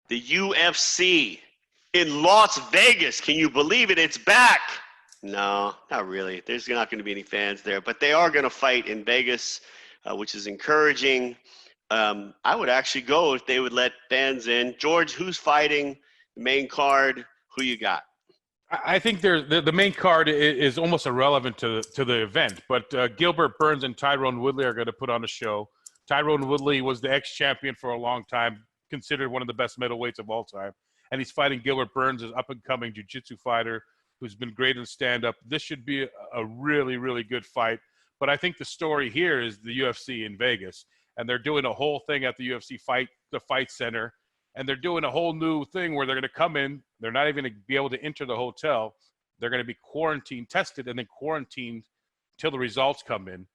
The UFC in Las Vegas. Can you believe it? It's back. No, not really. There's not going to be any fans there, but they are going to fight in Vegas, which is encouraging. I would actually go if they would let fans in. George, who's fighting? Main card, who you got? I think the main card is almost irrelevant to the event, but Gilbert Burns and Tyrone Woodley are going to put on a show. Tyrone Woodley was the ex-champion for a long time, considered one of the best middleweights of all time, and he's fighting Gilbert Burns, an up-and-coming jiu-jitsu fighter who's been great in stand-up. This should be a really, really good fight, but I think the story here is the UFC in Vegas, and they're doing a whole thing at the UFC the Fight Center. And they're doing a whole new thing where they're going to come in. They're not even going to be able to enter the hotel. They're going to be quarantined, tested, and then quarantined till the results come in.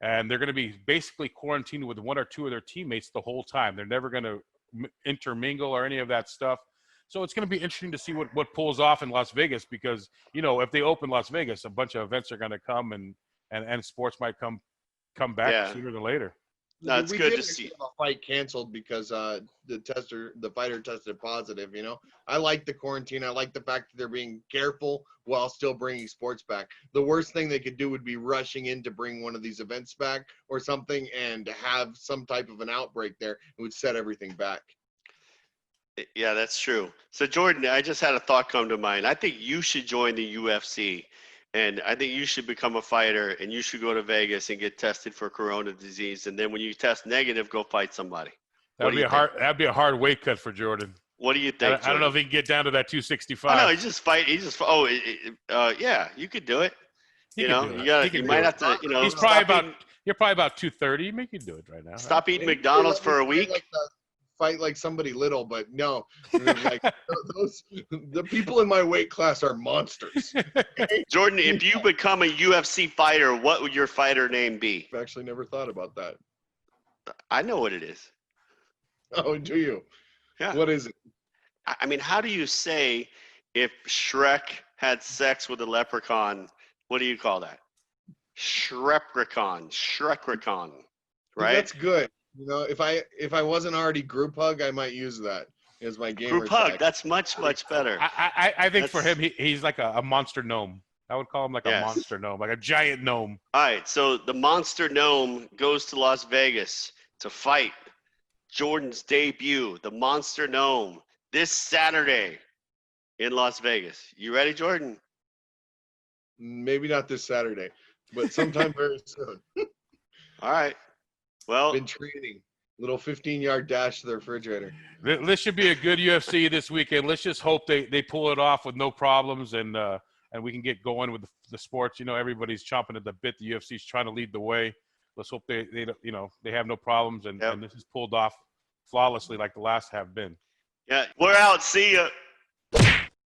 And they're going to be basically quarantined with one or two of their teammates the whole time. They're never going to intermingle or any of that stuff. So it's going to be interesting to see what pulls off in Las Vegas because, if they open Las Vegas, a bunch of events are going to come and sports might come back sooner than later. No, it's good to see. A fight canceled because the fighter tested positive. I like the quarantine. I like the fact that they're being careful while still bringing sports back. The worst thing they could do would be rushing in to bring one of these events back or something and have some type of an outbreak there. It would set everything back. Yeah, that's true. So Jordan, I just had a thought come to mind. I think you should join the UFC. And I think you should become a fighter, and you should go to Vegas and get tested for corona disease. And then when you test negative, go fight somebody. That'd be a hard weight cut for Jordan. What do you think? I don't know if he can get down to that 265. Oh, no, yeah, you could do it. You might have to. You're probably about 230. You can do it right now. Stop eating McDonald's for a week. Fight like somebody little, but no, the people in my weight class are monsters. Jordan, if you become a UFC fighter, what would your fighter name be? I've actually never thought about that. I know what it is. Oh, do you? Yeah. What is it? I mean, how do you say if Shrek had sex with a leprechaun? What do you call that? Shrepricon, right? That's good. If I wasn't already group hug, I might use that as my gamer group hug. tag. That's much better. I think for him, he's like a monster gnome. I would call him like a monster gnome, like a giant gnome. All right, so the monster gnome goes to Las Vegas to fight Jordan's debut, the monster gnome, this Saturday in Las Vegas. You ready, Jordan? Maybe not this Saturday, but sometime very soon. All right. Well, been training. Little 15-yard dash to the refrigerator. This should be a good UFC this weekend. Let's just hope they pull it off with no problems and we can get going with the sports. Everybody's chomping at the bit. The UFC's trying to lead the way. Let's hope they have no problems and this is pulled off flawlessly like the last have been. Yeah, we're out. See ya.